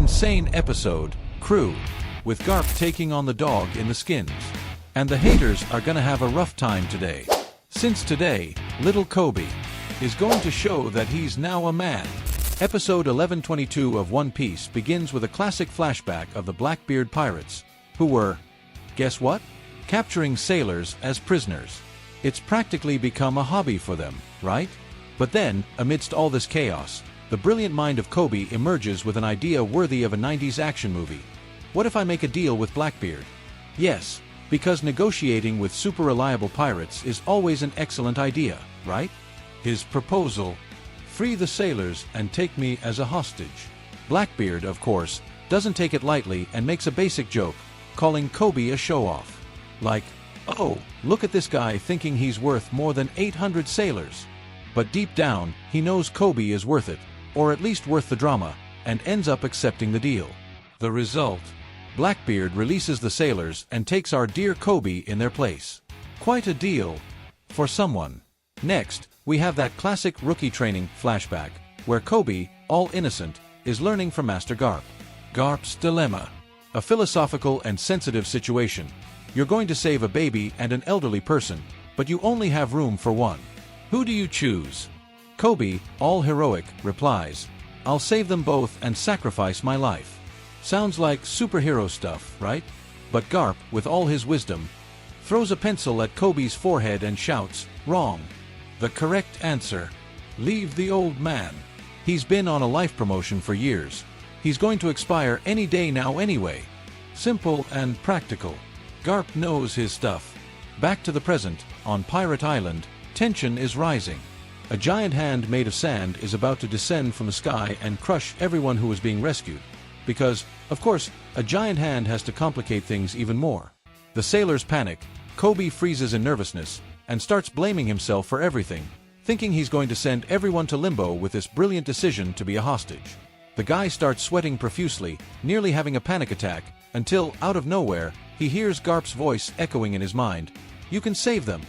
insane episode, Crew, with Garp taking on the dog in the skins. And the haters are gonna have a rough time today. Since today, little Koby is going to show that he's now a man. Episode 1122 of One Piece begins with a classic flashback of the Blackbeard pirates, who were, guess what? Capturing sailors as prisoners. It's practically become a hobby for them, right? But then, amidst all this chaos, the brilliant mind of Koby emerges with an idea worthy of a 90s action movie. What if I make a deal with Blackbeard? Yes, because negotiating with super reliable pirates is always an excellent idea, right? His proposal: free the sailors and take me as a hostage. Blackbeard, of course, doesn't take it lightly and makes a basic joke, calling Koby a show-off. Like, oh, look at this guy thinking he's worth more than 800 sailors. But deep down, he knows Koby is worth it, or at least worth the drama, and ends up accepting the deal. The result: Blackbeard releases the sailors and takes our dear Koby in their place. Quite a deal for someone. Next, we have that classic rookie training flashback, where Koby, all innocent, is learning from Master Garp. Garp's dilemma. A philosophical and sensitive situation. You're going to save a baby and an elderly person, but you only have room for one. Who do you choose? Koby, all heroic, replies, I'll save them both and sacrifice my life. Sounds like superhero stuff, right? But Garp, with all his wisdom, throws a pencil at Koby's forehead and shouts, wrong. The correct answer: leave the old man. He's been on a life promotion for years. He's going to expire any day now anyway. Simple and practical. Garp knows his stuff. Back to the present, on Pirate Island, tension is rising. A giant hand made of sand is about to descend from the sky and crush everyone who is being rescued. Because, of course, a giant hand has to complicate things even more. The sailors panic, Koby freezes in nervousness, and starts blaming himself for everything, thinking he's going to send everyone to limbo with this brilliant decision to be a hostage. The guy starts sweating profusely, nearly having a panic attack, until, out of nowhere, he hears Garp's voice echoing in his mind, you can save them.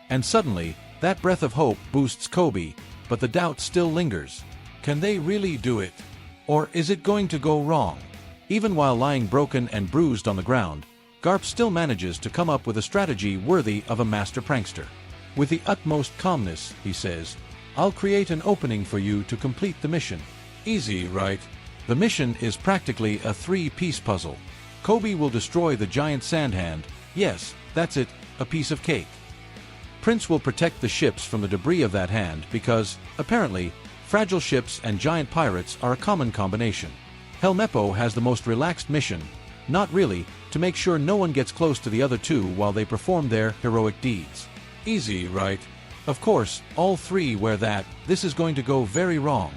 And suddenly, that breath of hope boosts Koby, but the doubt still lingers. Can they really do it? Or is it going to go wrong? Even while lying broken and bruised on the ground, Garp still manages to come up with a strategy worthy of a master prankster. With the utmost calmness, he says, I'll create an opening for you to complete the mission. Easy, right? The mission is practically a three-piece puzzle. Koby will destroy the giant sand hand. Yes, that's it, a piece of cake. Prince will protect the ships from the debris of that hand because, apparently, fragile ships and giant pirates are a common combination. Helmeppo has the most relaxed mission, not really, to make sure no one gets close to the other two while they perform their heroic deeds. Easy, right? Of course, all three wear that "this is going to go very wrong"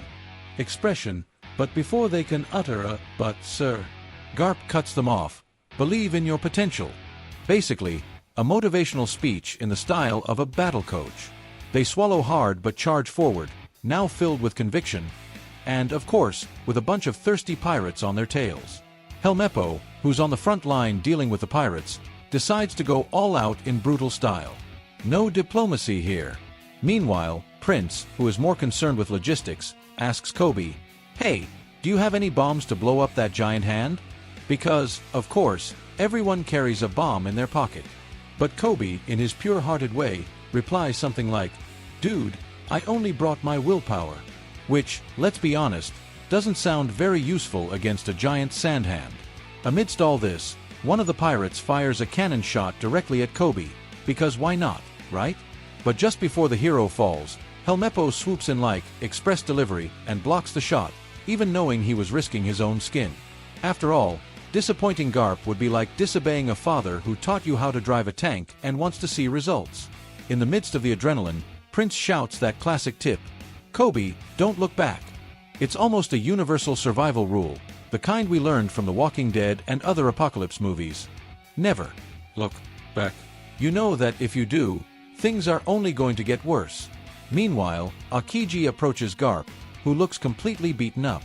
expression, but before they can utter a "but, sir," Garp cuts them off. Believe in your potential. Basically, a motivational speech in the style of a battle coach. They swallow hard but charge forward, now filled with conviction, and, of course, with a bunch of thirsty pirates on their tails. Helmeppo, who's on the front line dealing with the pirates, decides to go all out in brutal style. No diplomacy here. Meanwhile, Prince, who is more concerned with logistics, asks Koby, hey, do you have any bombs to blow up that giant hand? Because, of course, everyone carries a bomb in their pocket. But Koby, in his pure-hearted way, replies something like, dude, I only brought my willpower. Which, let's be honest, doesn't sound very useful against a giant sand hand. Amidst all this, one of the pirates fires a cannon shot directly at Koby, because why not, right? But just before the hero falls, Helmeppo swoops in like express delivery and blocks the shot, even knowing he was risking his own skin. After all, disappointing Garp would be like disobeying a father who taught you how to drive a tank and wants to see results. In the midst of the adrenaline, Prince shouts that classic tip, Koby, don't look back. It's almost a universal survival rule, the kind we learned from The Walking Dead and other apocalypse movies. Never look back. You know that if you do, things are only going to get worse. Meanwhile, Aokiji approaches Garp, who looks completely beaten up.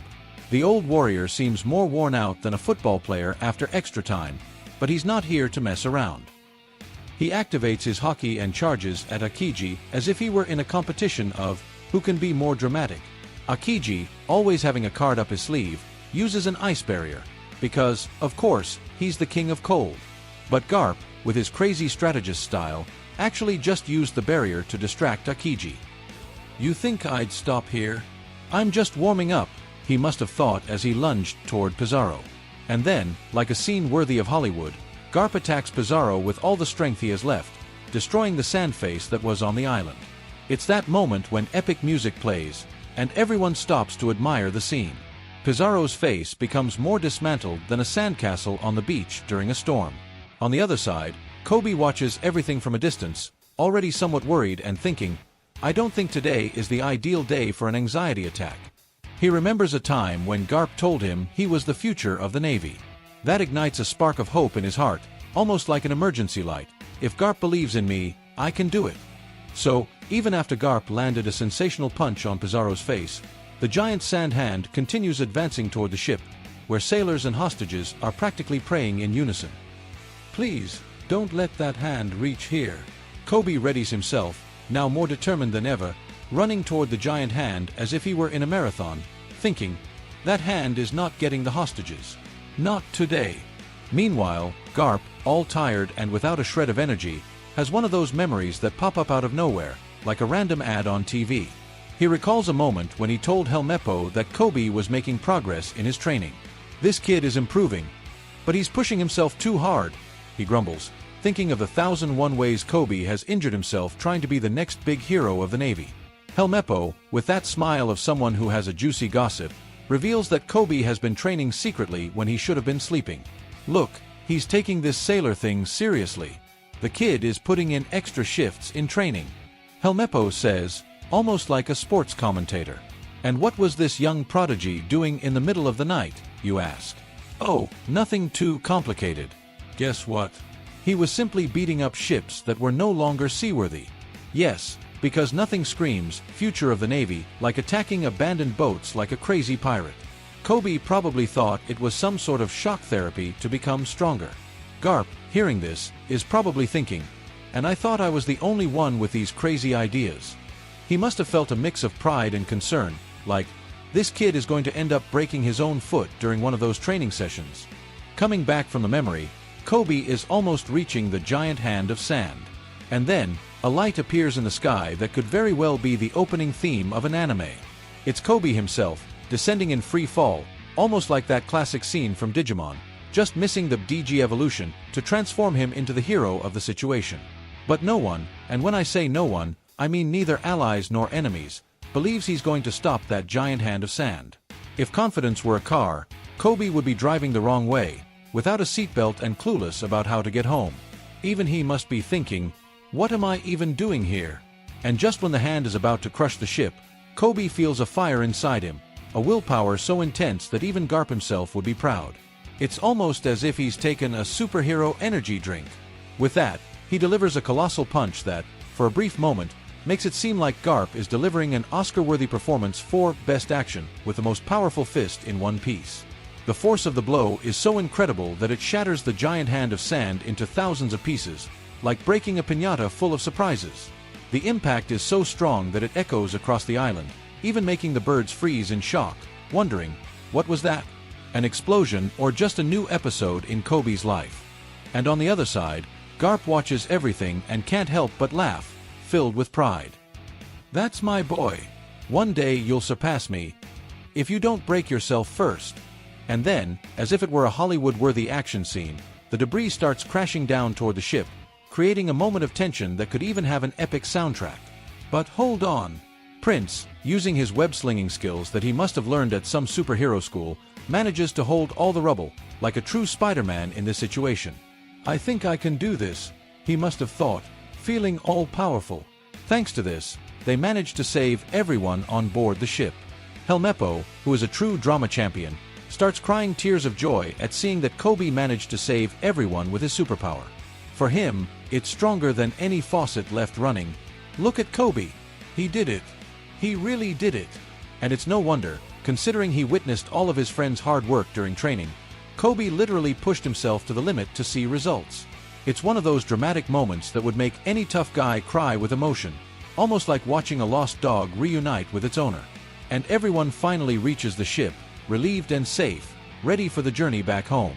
The old warrior seems more worn out than a football player after extra time, but he's not here to mess around. He activates his hockey and charges at Aokiji as if he were in a competition of who can be more dramatic. Aokiji, always having a card up his sleeve, uses an ice barrier, because, of course, he's the king of cold. But Garp, with his crazy strategist style, actually just used the barrier to distract Akiji. "You think I'd stop here? I'm just warming up," he must have thought as he lunged toward Pizarro. And then, like a scene worthy of Hollywood, Garp attacks Pizarro with all the strength he has left, destroying the sand face that was on the island. It's that moment when epic music plays, and everyone stops to admire the scene. Pizarro's face becomes more dismantled than a sandcastle on the beach during a storm. On the other side, Koby watches everything from a distance, already somewhat worried and thinking, "I don't think today is the ideal day for an anxiety attack." He remembers a time when Garp told him he was the future of the Navy. That ignites a spark of hope in his heart, almost like an emergency light. If Garp believes in me, I can do it. So, even after Garp landed a sensational punch on Pizarro's face, the giant sand hand continues advancing toward the ship, where sailors and hostages are practically praying in unison. "Please, don't let that hand reach here." Koby readies himself, now more determined than ever, running toward the giant hand as if he were in a marathon, thinking, "That hand is not getting the hostages. Not today." Meanwhile, Garp, all tired and without a shred of energy, has one of those memories that pop up out of nowhere, like a random ad on TV. He recalls a moment when he told Helmeppo that Koby was making progress in his training. "This kid is improving, but he's pushing himself too hard," he grumbles, thinking of the 1,001 ways Koby has injured himself trying to be the next big hero of the Navy. Helmeppo, with that smile of someone who has a juicy gossip, reveals that Koby has been training secretly when he should have been sleeping. "Look, he's taking this sailor thing seriously. The kid is putting in extra shifts in training," Helmeppo says, almost like a sports commentator. "And what was this young prodigy doing in the middle of the night, you ask? Oh, nothing too complicated. Guess what? He was simply beating up ships that were no longer seaworthy. Yes, because nothing screams future of the Navy like attacking abandoned boats like a crazy pirate." Koby probably thought it was some sort of shock therapy to become stronger. Garp, hearing this, is probably thinking, "And I thought I was the only one with these crazy ideas." He must have felt a mix of pride and concern, like, this kid is going to end up breaking his own foot during one of those training sessions. Coming back from the memory, Koby is almost reaching the giant hand of sand. And then, a light appears in the sky that could very well be the opening theme of an anime. It's Koby himself, descending in free fall, almost like that classic scene from Digimon, just missing the DG evolution to transform him into the hero of the situation. But no one, and when I say no one, I mean neither allies nor enemies, believes he's going to stop that giant hand of sand. If confidence were a car, Koby would be driving the wrong way, without a seatbelt and clueless about how to get home. Even he must be thinking, "What am I even doing here?" And just when the hand is about to crush the ship, Koby feels a fire inside him, a willpower so intense that even Garp himself would be proud. It's almost as if he's taken a superhero energy drink. With that, he delivers a colossal punch that, for a brief moment, makes it seem like Garp is delivering an Oscar-worthy performance for Best Action with the most powerful fist in one piece. The force of the blow is so incredible that it shatters the giant hand of sand into thousands of pieces, like breaking a piñata full of surprises. The impact is so strong that it echoes across the island, even making the birds freeze in shock, wondering, what was that? An explosion or just a new episode in Koby's life? And on the other side, Garp watches everything and can't help but laugh, filled with pride. "That's my boy. One day you'll surpass me, if you don't break yourself first." And then, as if it were a Hollywood-worthy action scene, the debris starts crashing down toward the ship, creating a moment of tension that could even have an epic soundtrack. But hold on. Prince, using his web-slinging skills that he must have learned at some superhero school, manages to hold all the rubble, like a true Spider-Man in this situation. "I think I can do this," he must have thought, feeling all-powerful. Thanks to this, they manage to save everyone on board the ship. Helmeppo, who is a true drama champion, starts crying tears of joy at seeing that Koby managed to save everyone with his superpower. For him, it's stronger than any faucet left running. Look at Koby. He did it. He really did it. And it's no wonder, considering he witnessed all of his friends' hard work during training. Koby literally pushed himself to the limit to see results. It's one of those dramatic moments that would make any tough guy cry with emotion, almost like watching a lost dog reunite with its owner. And everyone finally reaches the ship, relieved and safe, ready for the journey back home.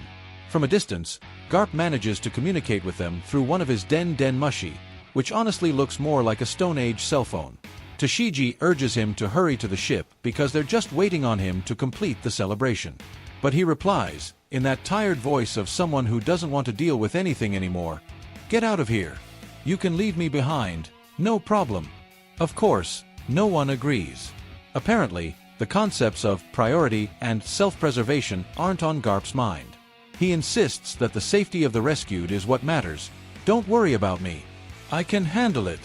From a distance, Garp manages to communicate with them through one of his den mushi, which honestly looks more like a Stone Age cell phone. Toshiji urges him to hurry to the ship because they're just waiting on him to complete the celebration. But he replies, in that tired voice of someone who doesn't want to deal with anything anymore, "Get out of here. You can leave me behind, no problem." Of course, no one agrees. Apparently, the concepts of priority and self-preservation aren't on Garp's mind. He insists that the safety of the rescued is what matters. "Don't worry about me. I can handle it.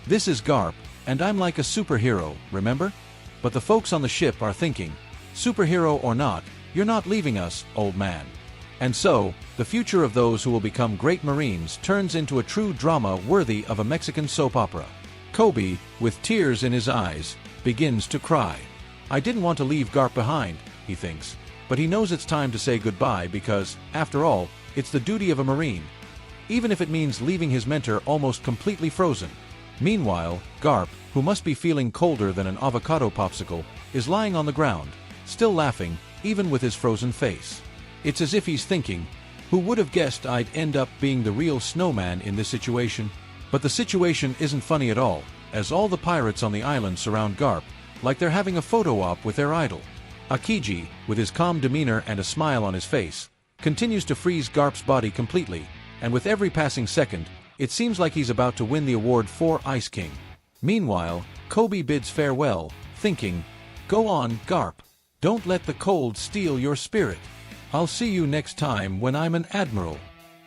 This is Garp, and I'm like a superhero, remember?" But the folks on the ship are thinking, "Superhero or not, you're not leaving us, old man." And so, the future of those who will become great Marines turns into a true drama worthy of a Mexican soap opera. Koby, with tears in his eyes, begins to cry. "I didn't want to leave Garp behind," he thinks, but he knows it's time to say goodbye because, after all, it's the duty of a Marine, even if it means leaving his mentor almost completely frozen. Meanwhile, Garp, who must be feeling colder than an avocado popsicle, is lying on the ground, still laughing, even with his frozen face. It's as if he's thinking, "Who would have guessed I'd end up being the real snowman in this situation?" But the situation isn't funny at all, as all the pirates on the island surround Garp, like they're having a photo op with their idol. Akiji, with his calm demeanor and a smile on his face, continues to freeze Garp's body completely, and with every passing second, it seems like he's about to win the award for Ice King. Meanwhile, Koby bids farewell, thinking, "Go on, Garp. Don't let the cold steal your spirit. I'll see you next time when I'm an admiral."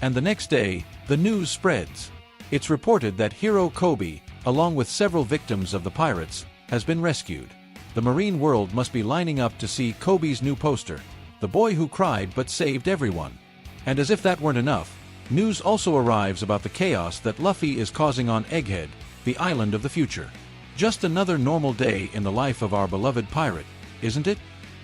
And the next day, the news spreads. It's reported that hero Koby, along with several victims of the pirates, has been rescued. The marine world must be lining up to see Koby's new poster, "The boy who cried but saved everyone." And as if that weren't enough, news also arrives about the chaos that Luffy is causing on Egghead, the island of the future. Just another normal day in the life of our beloved pirate, isn't it?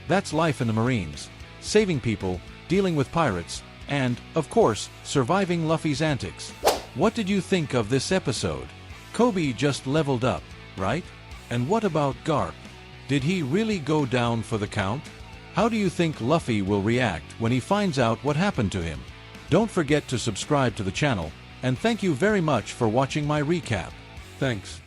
That's life in the Marines. Saving people, dealing with pirates, and, of course, surviving Luffy's antics. What did you think of this episode? Koby just leveled up, right? And what about Garp? Did he really go down for the count? How do you think Luffy will react when he finds out what happened to him? Don't forget to subscribe to the channel, and thank you very much for watching my recap. Thanks.